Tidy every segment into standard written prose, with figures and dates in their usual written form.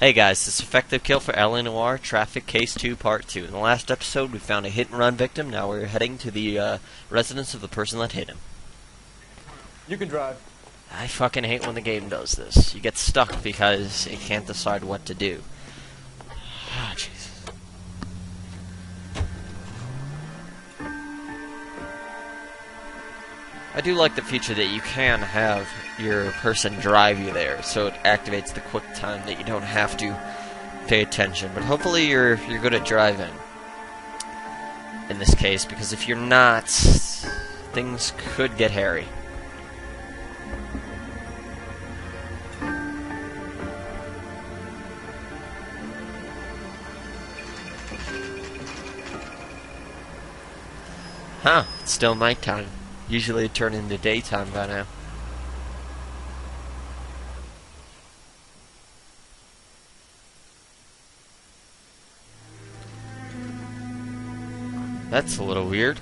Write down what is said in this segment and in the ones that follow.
Hey guys, this is Effective Kill for Noire, Traffic Case 2 Part 2. In the last episode, we found a hit-and-run victim. Now we're heading to the residence of the person that hit him. You can drive. I fucking hate when the game does this. You get stuck because it can't decide what to do. Ah, Jesus. I do like the feature that you can have your person drive you there, so it activates the quick time that you don't have to pay attention. But hopefully you're good at driving in this case, because if you're not, things could get hairy. Huh, it's still nighttime. Usually it turn into daytime by now. That's a little weird.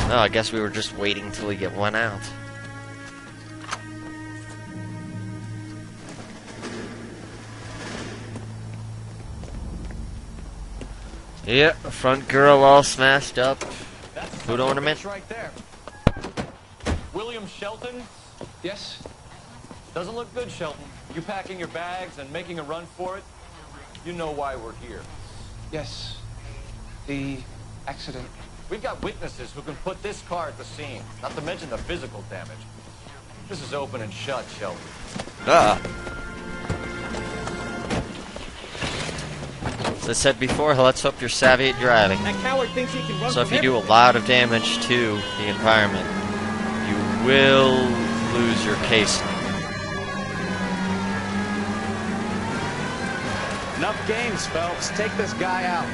Oh, I guess we were just waiting till he went out. Yeah, front girl all smashed up. Food ornament. Right there. William Shelton? Yes? Doesn't look good, Shelton. You packing your bags and making a run for it? You know why we're here. Yes. The accident. We've got witnesses who can put this car at the scene, not to mention the physical damage. This is open and shut, Shelton. As I said before, let's hope you're savvy at driving. That coward thinks he can run So if from you do a lot of damage to the environment, you will lose your case. Enough games, Phelps. Take this guy out.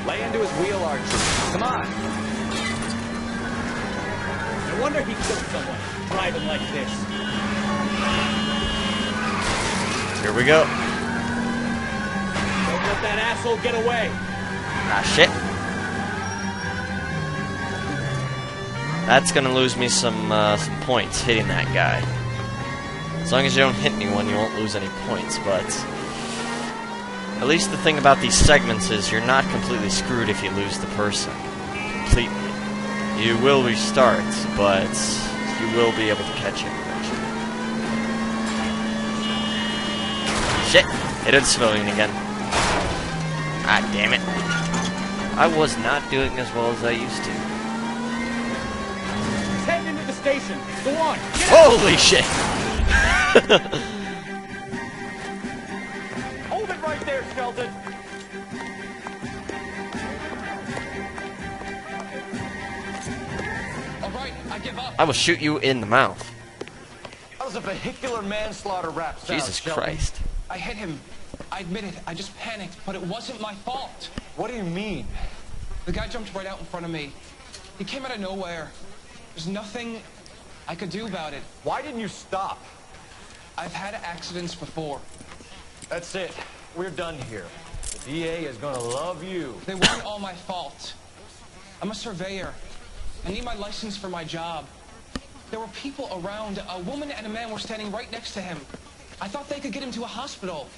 Lay into his wheel arches. Come on. No wonder he killed someone driving like this. Here we go. Don't let that asshole get away. Ah, shit. That's gonna lose me some points hitting that guy. As long as you don't hit anyone, you won't lose any points, but at least the thing about these segments is you're not completely screwed if you lose the person. Completely. You will restart, but you will be able to catch him eventually. Shit! It is civilian again. Ah, damn it. I was not doing as well as I used to. He's heading into the station. Go on. Get out. Holy shit! Hold it right there, Shelton. All right, I give up. I will shoot you in the mouth. That was a vehicular manslaughter rap sound, Jesus Shelton. Christ. I hit him. I admit it. I just panicked, but it wasn't my fault. What do you mean? The guy jumped right out in front of me. He came out of nowhere. There's nothing I could do about it. Why didn't you stop? I've had accidents before. That's it. We're done here. The DA is gonna love you. They weren't all my fault. I'm a surveyor. I need my license for my job. There were people around. A woman and a man were standing right next to him. I thought they could get him to a hospital.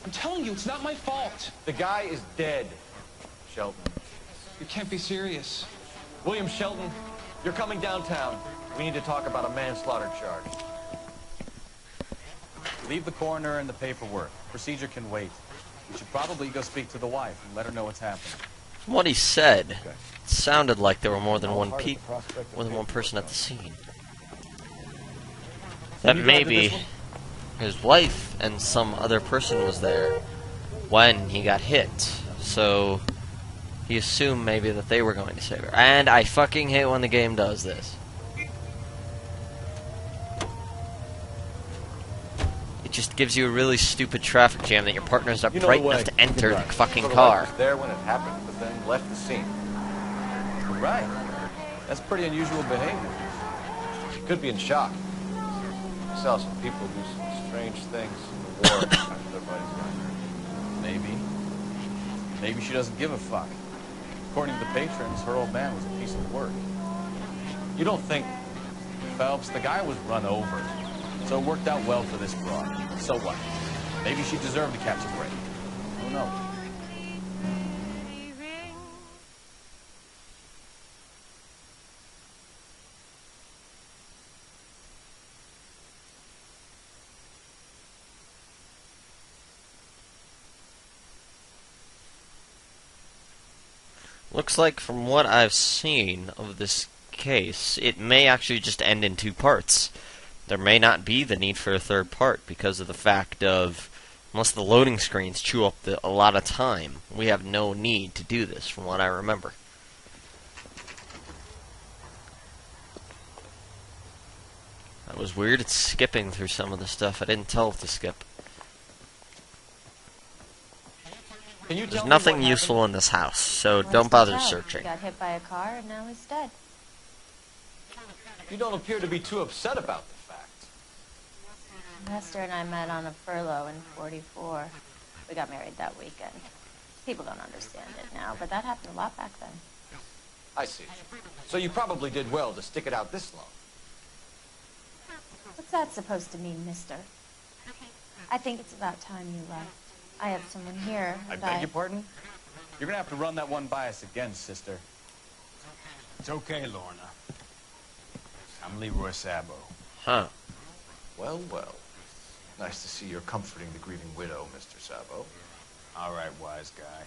I'm telling you, it's not my fault. The guy is dead, Shelton. You can't be serious. William Shelton, you're coming downtown. We need to talk about a manslaughter charge. Leave the coroner and the paperwork. Procedure can wait. You should probably go speak to the wife and let her know what's happening. From what he said, it sounded like there were more than one person at the scene. That maybe his wife and some other person was there when he got hit. So he assumed maybe that they were going to save her. And I fucking hate when the game does this. It just gives you a really stupid traffic jam that your partner's not bright enough to enter the fucking car. Was there when it happened, but then left the scene. Right. That's pretty unusual behavior. She could be in shock. I saw some people do some strange things. war after their buddies got hurt. Maybe. Maybe she doesn't give a fuck. According to the patrons, her old man was a piece of work. You don't think... Phelps, the guy was run over. So it worked out well for this broad. So what? Maybe she deserved to catch a break. Who knows? Looks like from what I've seen of this case, it may actually just end in 2 parts. There may not be the need for a 3rd part because of the fact of, unless the loading screens chew up a lot of time, we have no need to do this, from what I remember. That was weird. It's skipping through some of the stuff. I didn't tell it to skip. There's nothing useful in this house, so don't bother searching. He got hit by a car and now he's dead. You don't appear to be too upset about the fact. Lester and I met on a furlough in '44. We got married that weekend. People don't understand it now, but that happened a lot back then. I see. So you probably did well to stick it out this long. What's that supposed to mean, mister? I think it's about time you left. I have someone here, I and beg your pardon? You're gonna have to run that one by us again, sister. It's okay, Lorna. I'm Leroy Sabo. Huh. Well, well. Nice to see you're comforting the grieving widow, Mr. Sabo. All right, wise guy.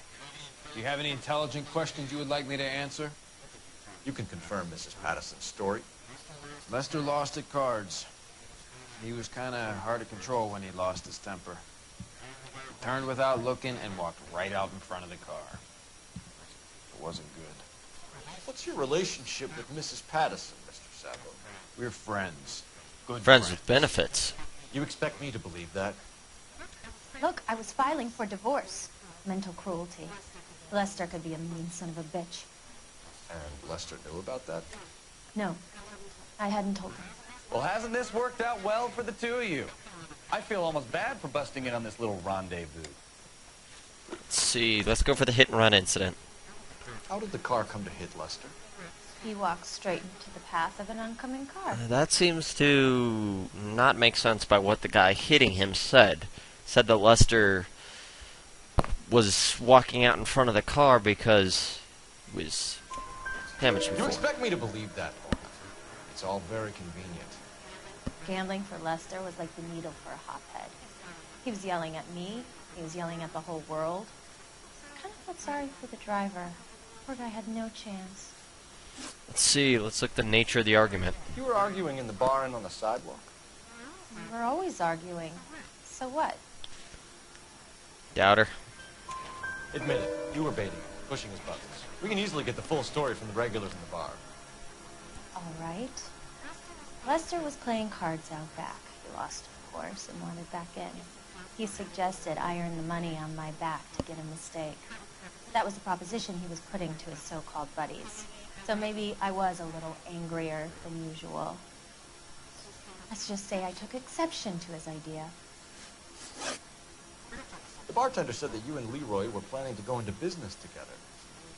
Do you have any intelligent questions you would like me to answer? You can confirm Mrs. Patterson's story. Lester lost at cards. He was kind of hard to control when he lost his temper. Turned without looking and walked right out in front of the car. It wasn't good. What's your relationship with Mrs. Patterson, Mr. Sabo? We're friends. Good Friends with benefits. You expect me to believe that? Look, I was filing for divorce. Mental cruelty. Lester could be a mean son of a bitch. And Lester knew about that? No, I hadn't told him. Well, hasn't this worked out well for the 2 of you? I feel almost bad for busting in on this little rendezvous. Let's see. Let's go for the hit-and-run incident. How did the car come to hit Lester? He walked straight into the path of an oncoming car. That seems to not make sense by what the guy hitting him said. Said that Lester was walking out in front of the car because he was damaged before. You expect me to believe that, Lorna? It's all very convenient. Gambling for Lester was like the needle for a hotbed. He was yelling at me. He was yelling at the whole world. I kind of felt sorry for the driver. Poor guy had no chance. Let's see. Let's look at the nature of the argument. You were arguing in the bar and on the sidewalk. We're always arguing. So what? Doubt her. Admit it. You were baiting him, pushing his buttons. We can easily get the full story from the regulars in the bar. All right. Lester was playing cards out back. He lost, of course, and wanted back in. He suggested I earn the money on my back to get a mistake. That was the proposition he was putting to his so-called buddies. So maybe I was a little angrier than usual. Let's just say I took exception to his idea. The bartender said that you and Leroy were planning to go into business together.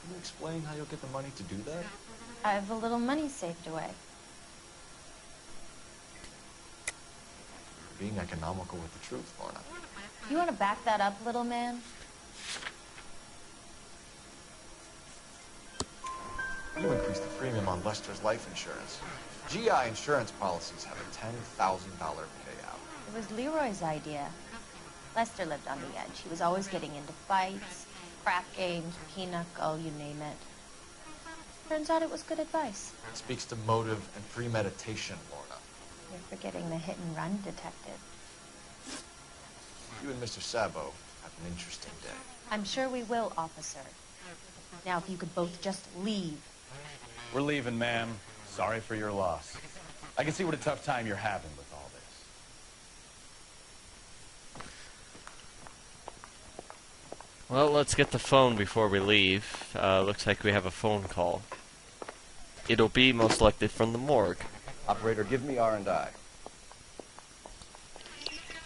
Can you explain how you'll get the money to do that? I have a little money saved away. You're being economical with the truth, Lorna. You want to back that up, little man? You increased the premium on Lester's life insurance. GI insurance policies have a $10,000 payout. It was Leroy's idea. Lester lived on the edge. He was always getting into fights, crap games, pinochle, you name it. Turns out it was good advice. It speaks to motive and premeditation, Lorna. You're forgetting the hit-and-run detective. You and Mr. Sabo have an interesting day. I'm sure we will, officer. Now, if you could both just leave. We're leaving, ma'am. Sorry for your loss. I can see what a tough time you're having with all this. Well, let's get the phone before we leave. Looks like we have a phone call. It'll be most likely from the morgue. Operator, give me R&I.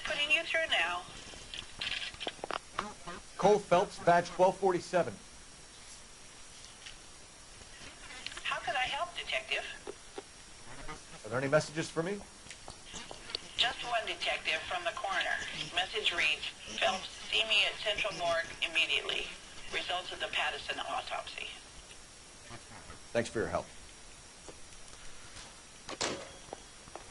Putting you through now. Nicole Phelps, badge 1247. How can I help, Detective? Are there any messages for me? Just one, Detective, from the coroner. Message reads, Phelps, see me at Central Morgue immediately. Results of the Patterson autopsy. Thanks for your help.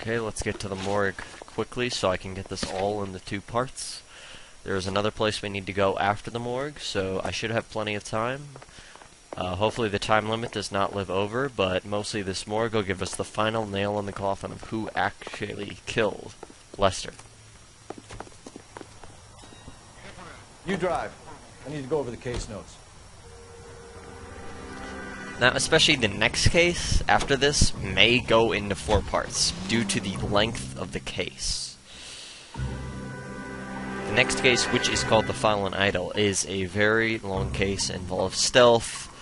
Okay, let's get to the morgue quickly so I can get this all into 2 parts. There's another place we need to go after the morgue, so I should have plenty of time. Hopefully the time limit does not live over, but mostly this morgue will give us the final nail in the coffin of who actually killed Lester. You drive. I need to go over the case notes. Now, especially the next case after this may go into 4 parts due to the length of the case. The next case, which is called The Fallen Idol, is a very long case, involves stealth,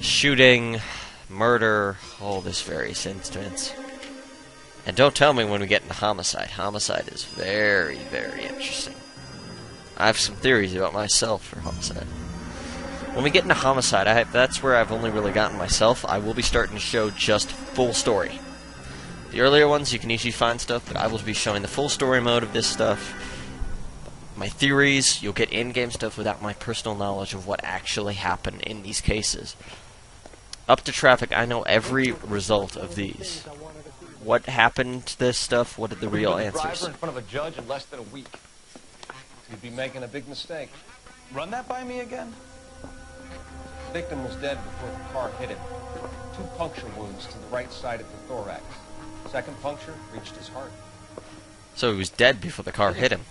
shooting, murder, all this various instruments. And don't tell me when we get into homicide. Homicide is very, very interesting. I have some theories about myself for homicide. When we get into homicide, that's where I've only really gotten myself. I will be starting to show just full story. The earlier ones, you can easily find stuff, but I will be showing the full story mode of this stuff. My theories, you'll get in-game stuff without my personal knowledge of what actually happened in these cases. Up to traffic, I know every result of these. What happened to this stuff, what are the real answers? Driver in front of a judge in less than a week. You'd be making a big mistake. Run that by me again? The victim was dead before the car hit him. 2 puncture wounds to the right side of the thorax. Second puncture reached his heart. So he was dead before the car hit him.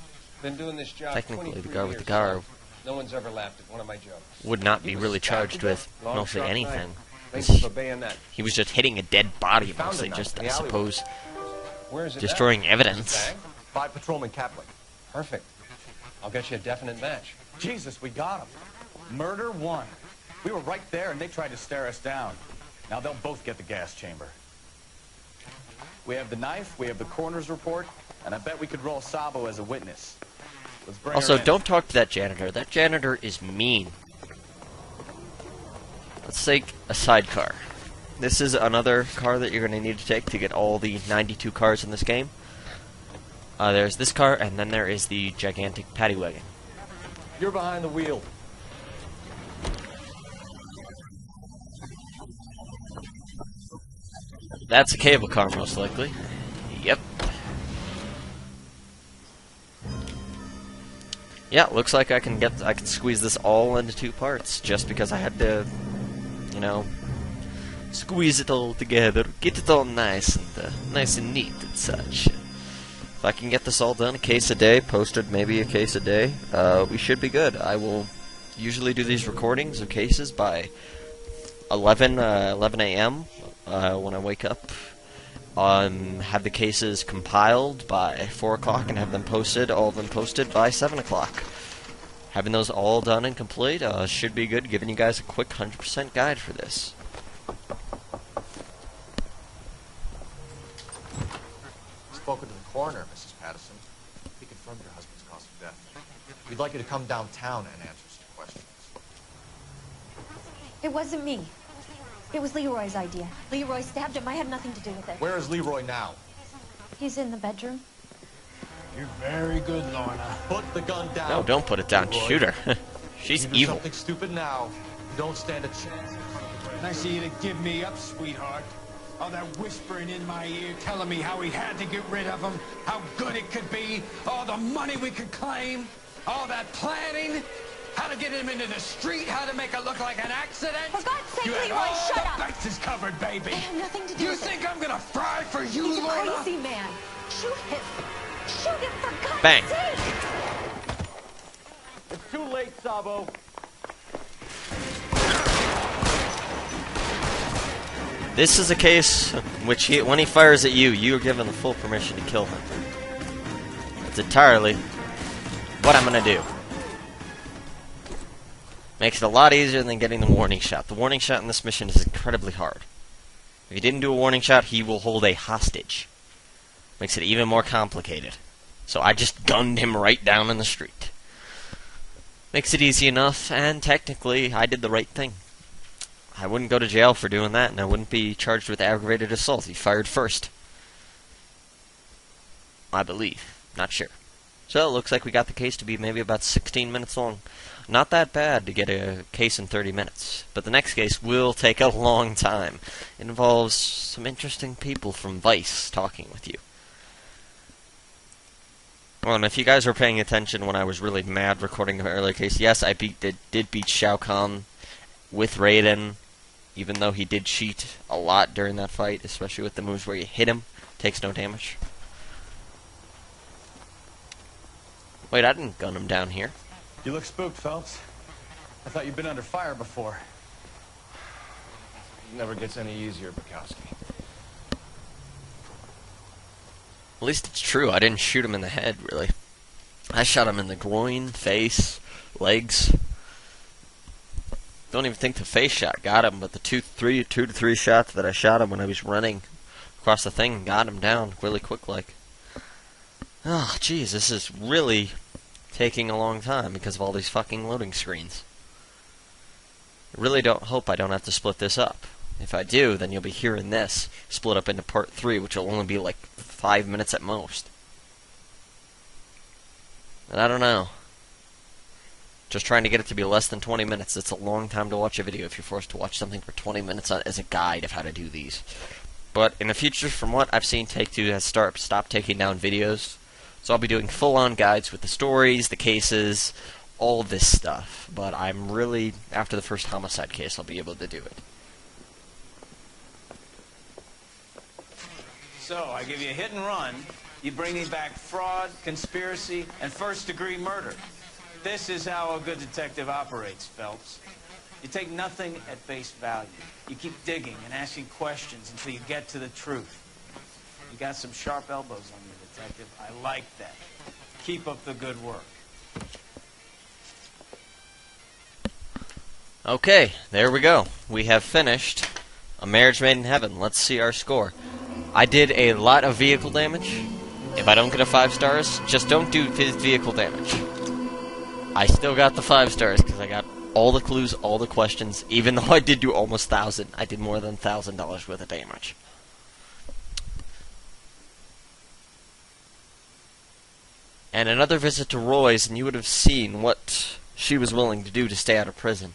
Been doing this job Technically, the 23 guy with the years. car No one's ever laughed at one of my jokes. would not be He was really stabbed charged to with death. Long, mostly sharp anything. knife. Thanks for the bayonet. He was just hitting a dead body We found mostly, a knife just, in I the alleyway. suppose, Where is it destroying now? evidence. Bag? By Patrolman Kaplan. Perfect. I'll get you a definite match. Jesus, we got him. Murder 1. We were right there and they tried to stare us down. Now they'll both get the gas chamber. We have the knife, we have the coroner's report, and I bet we could roll Sabo as a witness. Let's bring Also, her in. don't talk to that janitor. That janitor is mean. Let's take a sidecar. This is another car that you're going to need to take to get all the 92 cars in this game. There's this car, and then there is the gigantic paddy wagon. You're behind the wheel. That's a cable car, most likely. Yep. Yeah, looks like I can squeeze this all into 2 parts, just because I had to, you know, squeeze it all together, get it all nice and neat and such. If I can get this all done, a case a day, posted maybe a case a day, we should be good. I will usually do these recordings of cases by 11 a.m. When I wake up. Have the cases compiled by 4 o'clock and have them posted, all of them posted by 7 o'clock. Having those all done and complete should be good, giving you guys a quick 100% guide for this. Spoken to the coroner, Mrs. Patterson. He confirmed your husband's cause of death. We'd like you to come downtown and answer some questions. It wasn't me. It was Leroy's idea. Leroy stabbed him. I had nothing to do with it. Where is Leroy now? He's in the bedroom. You're very good, Lorna. Put the gun down. No, don't put it down. Leroy. Shoot her. She's You do evil. something stupid now. You don't stand a chance. Nice of you to give me up, sweetheart. All that whispering in my ear telling me how we had to get rid of him, how good it could be, all the money we could claim, all that planning, how to get him into the street, how to make it look like an accident. For God's sake, You had Leroy, all shut the up. bases covered, baby. I have nothing to do You with think it. I'm gonna fry for you, He's a Lorna? crazy man. Shoot him. Shoot him, for God's Bang. sake. It's too late, Sabo. This is a case which when he fires at you, you're given the full permission to kill him. It's entirely what I'm gonna do. Makes it a lot easier than getting the warning shot. The warning shot in this mission is incredibly hard. If you didn't do a warning shot, he will hold a hostage. Makes it even more complicated. So I just gunned him right down in the street. Makes it easy enough, and technically, I did the right thing. I wouldn't go to jail for doing that, and I wouldn't be charged with aggravated assault. He fired first. I believe. Not sure. So it looks like we got the case to be maybe about 16 minutes long. Not that bad to get a case in 30 minutes. But the next case will take a long time. It involves some interesting people from Vice talking with you. Well, and if you guys were paying attention when I was really mad recording the earlier case, yes, I did beat Shao Kahn with Raiden, even though he did cheat a lot during that fight, especially with the moves where you hit him, takes no damage. Wait, I didn't gun him down here. You look spooked, Phelps. I thought you'd been under fire before. It never gets any easier, Bukowski. At least it's true, I didn't shoot him in the head, really. I shot him in the groin, face, legs. Don't even think the face shot got him, but the two to three shots that I shot him when I was running across the thing got him down really quick like. Oh, jeez, this is really taking a long time because of all these fucking loading screens. I really hope I don't have to split this up. If I do, then you'll be hearing this split up into part 3, which will only be like 5 minutes at most. And I don't know. Just trying to get it to be less than 20 minutes. It's a long time to watch a video if you're forced to watch something for 20 minutes as a guide of how to do these. But in the future, from what I've seen, Take-Two has stopped taking down videos. So I'll be doing full-on guides with the stories, the cases, all of this stuff. But I'm really, after the first homicide case, I'll be able to do it. So, I give you a hit and run. You bring me back fraud, conspiracy, and first-degree murder. This is how a good detective operates, Phelps. You take nothing at face value. You keep digging and asking questions until you get to the truth. You got some sharp elbows on you, detective. I like that. Keep up the good work. Okay, there we go. We have finished A Marriage Made in Heaven. Let's see our score. I did a lot of vehicle damage. If I don't get a 5 stars, just don't do vehicle damage. I still got the 5 stars because I got all the clues, all the questions. Even though I did do almost 1,000, I did more than $1,000 worth of damage. And another visit to Roy's, and you would have seen what she was willing to do to stay out of prison.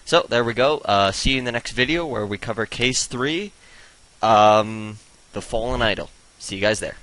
So, there we go. See you in the next video where we cover Case 3, The Fallen Idol. See you guys there.